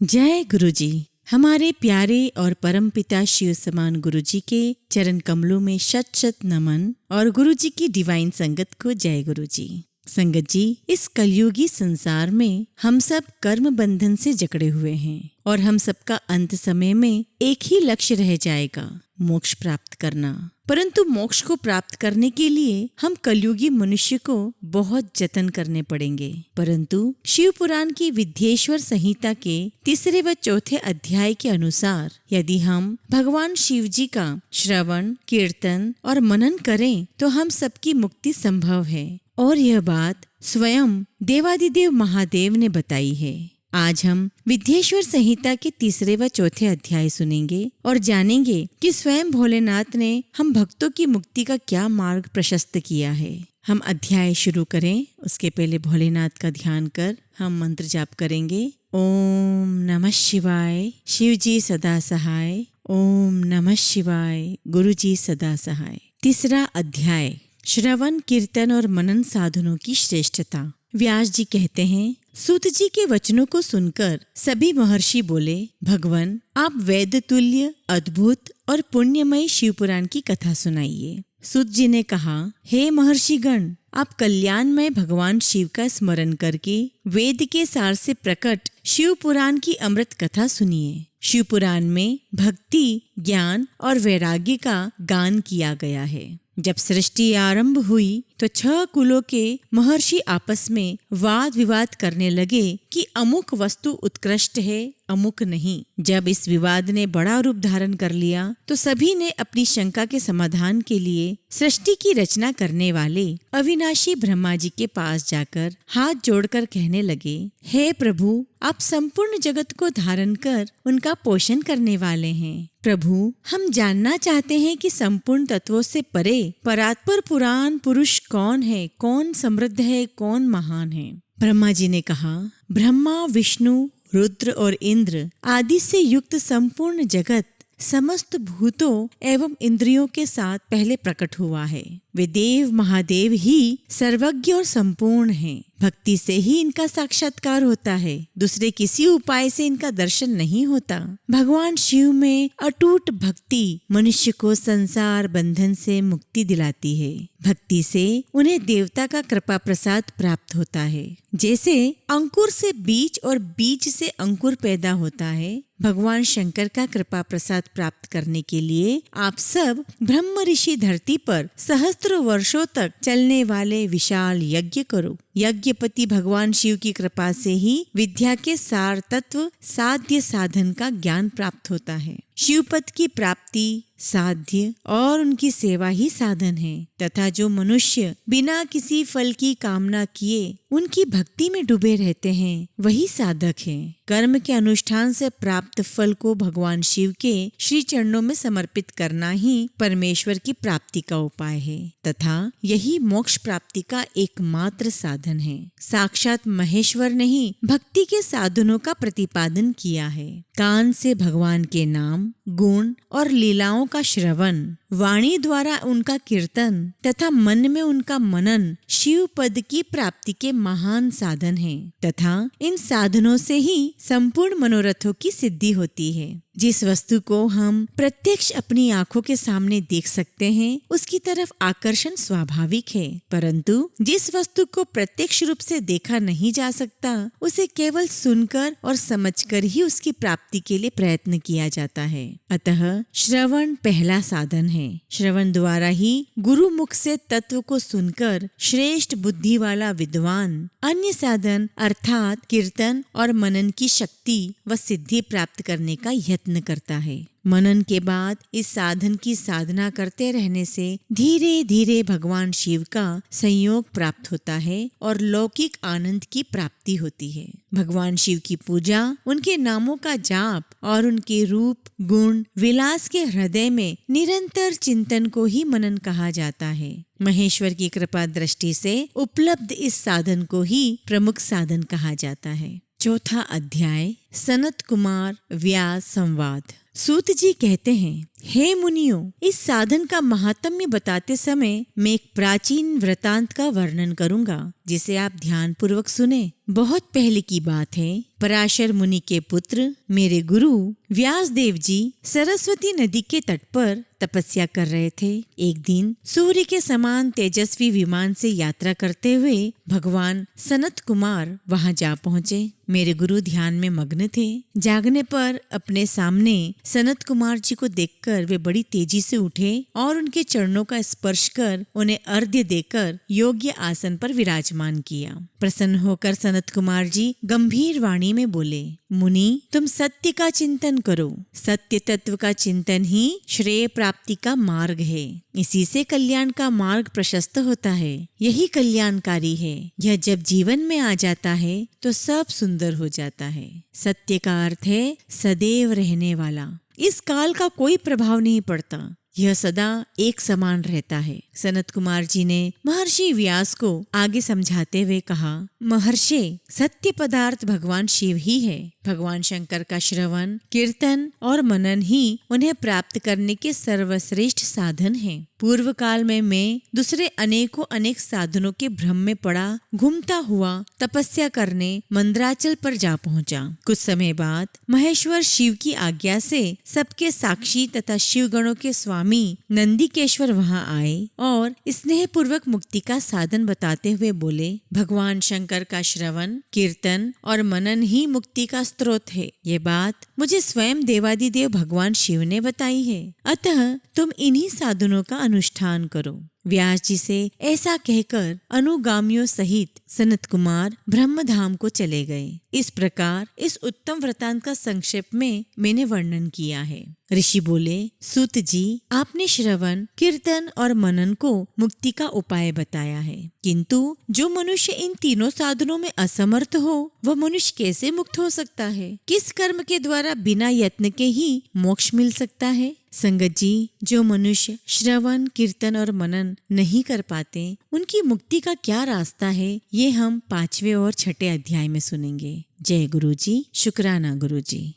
जय गुरु जी। हमारे प्यारे और परमपिता शिव समान गुरु जी के चरण कमलों में शत शत नमन और गुरु जी की डिवाइन संगत को जय गुरु जी। संगत जी, इस कलयुगी संसार में हम सब कर्म बंधन से जकड़े हुए हैं और हम सबका अंत समय में एक ही लक्ष्य रह जाएगा, मोक्ष प्राप्त करना। परंतु मोक्ष को प्राप्त करने के लिए हम कलयुगी मनुष्य को बहुत जतन करने पड़ेंगे। परंतु शिव पुराण की विद्येश्वर संहिता के 3 व 4 अध्याय के अनुसार यदि हम भगवान शिव जी का श्रवण, कीर्तन और मनन करें तो हम सबकी मुक्ति संभव है। और यह बात स्वयं देवादिदेव महादेव ने बताई है। आज हम विद्येश्वर संहिता के 3 व 4 अध्याय सुनेंगे और जानेंगे कि स्वयं भोलेनाथ ने हम भक्तों की मुक्ति का क्या मार्ग प्रशस्त किया है। हम अध्याय शुरू करें उसके पहले भोलेनाथ का ध्यान कर हम मंत्र जाप करेंगे। ओम नमः शिवाय, शिव जी सदा सहाय। ओम नमः शिवाय, गुरु जी सदा सहाय। 3 अध्याय, श्रवण, कीर्तन और मनन साधनों की श्रेष्ठता। व्यास जी कहते हैं, सूत जी के वचनों को सुनकर सभी महर्षि बोले, भगवान आप वेद तुल्य, अद्भुत और पुण्यमय शिव पुराण की कथा सुनाइए। सूत जी ने कहा, हे महर्षिगण, आप कल्याणमय भगवान शिव का स्मरण करके वेद के सार से प्रकट शिव पुराण की अमृत कथा सुनिए। शिव पुराण में भक्ति, ज्ञान और वैराग्य का गान किया गया है। जब सृष्टि आरंभ हुई तो 6 कुलों के महर्षि आपस में वाद विवाद करने लगे कि अमुक वस्तु उत्कृष्ट है, अमुक नहीं। जब इस विवाद ने बड़ा रूप धारण कर लिया तो सभी ने अपनी शंका के समाधान के लिए सृष्टि की रचना करने वाले अविनाशी ब्रह्मा जी के पास जाकर हाथ जोड़कर कहने लगे, हे प्रभु, आप संपूर्ण जगत को धारण कर उनका पोषण करने वाले हैं। प्रभु, हम जानना चाहते हैं कि संपूर्ण तत्वों से परे परात्पर पुराण पुरुष कौन है, कौन समृद्ध है, कौन महान है। ब्रह्मा जी ने कहा, ब्रह्मा, विष्णु, रुद्र और इंद्र आदि से युक्त संपूर्ण जगत समस्त भूतों एवं इंद्रियों के साथ पहले प्रकट हुआ है। वे देव महादेव ही सर्वज्ञ और संपूर्ण हैं। भक्ति से ही इनका साक्षात्कार होता है, दूसरे किसी उपाय से इनका दर्शन नहीं होता। भगवान शिव में अटूट भक्ति मनुष्य को संसार बंधन से मुक्ति दिलाती है। भक्ति से उन्हें देवता का कृपा प्रसाद प्राप्त होता है। जैसे अंकुर से बीज और बीज से अंकुर पैदा होता है, भगवान शंकर का कृपा प्रसाद प्राप्त करने के लिए आप सब ब्रह्म ऋषि धरती पर सहस्त्र वर्षों तक चलने वाले विशाल यज्ञ करो। यज्ञपति भगवान शिव की कृपा से ही विद्या के सार तत्व साध्य साधन का ज्ञान प्राप्त होता है। शिवपद की प्राप्ति साध्य और उनकी सेवा ही साधन है तथा जो मनुष्य बिना किसी फल की कामना किए उनकी भक्ति में डूबे रहते हैं वही साधक है। कर्म के अनुष्ठान से प्राप्त फल को भगवान शिव के श्री चरणों में समर्पित करना ही परमेश्वर की प्राप्ति का उपाय है तथा यही मोक्ष प्राप्ति का एकमात्र साधन है। साक्षात महेश्वर ने ही भक्ति के साधनों का प्रतिपादन किया है। कान से भगवान के नाम, गुण और लीलाओं का श्रवण, वाणी द्वारा उनका कीर्तन तथा मन में उनका मनन शिव पद की प्राप्ति के महान साधन हैं तथा इन साधनों से ही संपूर्ण मनोरथों की सिद्धि होती है। जिस वस्तु को हम प्रत्यक्ष अपनी आंखों के सामने देख सकते हैं उसकी तरफ आकर्षण स्वाभाविक है, परंतु जिस वस्तु को प्रत्यक्ष रूप से देखा नहीं जा सकता उसे केवल सुनकर और समझकर ही उसकी प्राप्ति के लिए प्रयत्न किया जाता है। अतः श्रवण पहला साधन है। श्रवण द्वारा ही गुरु मुख से तत्व को सुनकर श्रेष्ठ बुद्धि वाला विद्वान अन्य साधन अर्थात कीर्तन और मनन की शक्ति व सिद्धि प्राप्त करने का यत्न करता है। मनन के बाद इस साधन की साधना करते रहने से धीरे धीरे भगवान शिव का संयोग प्राप्त होता है और लौकिक आनंद की प्राप्ति होती है। भगवान शिव की पूजा, उनके नामों का जाप और उनके रूप, गुण, विलास के हृदय में निरंतर चिंतन को ही मनन कहा जाता है। महेश्वर की कृपा दृष्टि से उपलब्ध इस साधन को ही प्रमुख साधन कहा जाता है। 4 अध्याय, सनत कुमार व्यास संवाद। सूत जी कहते हैं, हे मुनियों, इस साधन का महात्म्य बताते समय मैं एक प्राचीन वृतांत का वर्णन करूंगा, जिसे आप ध्यान पूर्वक सुने। बहुत पहले की बात है। पराशर मुनि के पुत्र मेरे गुरु व्यासदेव जी सरस्वती नदी के तट पर तपस्या कर रहे थे। एक दिन सूर्य के समान तेजस्वी विमान से यात्रा करते हुए भगवान सनत कुमार वहां जा पहुँचे। मेरे गुरु ध्यान में मग्न थे। जागने पर अपने सामने सनत कुमार जी को देखकर वे बड़ी तेजी से उठे और उनके चरणों का स्पर्श कर उन्हें अर्घ्य देकर योग्य आसन पर विराजमान किया। प्रसन्न होकर सनत कुमार जी गंभीर वाणी में बोले, मुनि, तुम सत्य का चिंतन करो। सत्य तत्व का चिंतन ही श्रेय प्राप्ति का मार्ग है। इसी से कल्याण का मार्ग प्रशस्त होता है। यही कल्याणकारी है। यह जब जीवन में आ जाता है तो सब सुंदर हो जाता है। सत्य का अर्थ है सदैव रहने वाला। इस काल का कोई प्रभाव नहीं पड़ता। यह सदा एक समान रहता है। सनत कुमार जी ने महर्षि व्यास को आगे समझाते हुए कहा, महर्षि, सत्य पदार्थ भगवान शिव ही है। भगवान शंकर का श्रवण, कीर्तन और मनन ही उन्हें प्राप्त करने के सर्वश्रेष्ठ साधन हैं। पूर्व काल में मैं दूसरे अनेक साधनों के भ्रम में पड़ा घूमता हुआ तपस्या करने मंदराचल पर जा पहुंचा। कुछ समय बाद महेश्वर शिव की आज्ञा से सबके साक्षी तथा शिव गणों के स्वामी नंदिकेश्वर वहां आए और स्नेह पूर्वक मुक्ति का साधन बताते हुए बोले, भगवान शंकर का श्रवण, कीर्तन और मनन ही मुक्ति का स्रोत है। ये बात मुझे स्वयं देवादिदेव भगवान शिव ने बताई है। अतः तुम इन्हीं साधनों का अनुष्ठान करो। व्यास जी से ऐसा कहकर अनुगामियों सहित सनत कुमार ब्रह्मधाम को चले गए। इस प्रकार इस उत्तम वृतांत का संक्षेप में मैंने वर्णन किया है। ऋषि बोले, सूत जी, आपने श्रवण, कीर्तन और मनन को मुक्ति का उपाय बताया है, किंतु जो मनुष्य इन तीनों साधनों में असमर्थ हो, वह मनुष्य कैसे मुक्त हो सकता है? किस कर्म के द्वारा बिना यत्न के ही मोक्ष मिल सकता है? संगत जी, जो मनुष्य श्रवण, कीर्तन और मनन नहीं कर पाते, उनकी मुक्ति का क्या रास्ता है, ये हम 5वें और 6ठे अध्याय में सुनेंगे। जय गुरु जी। शुक्राना गुरु जी।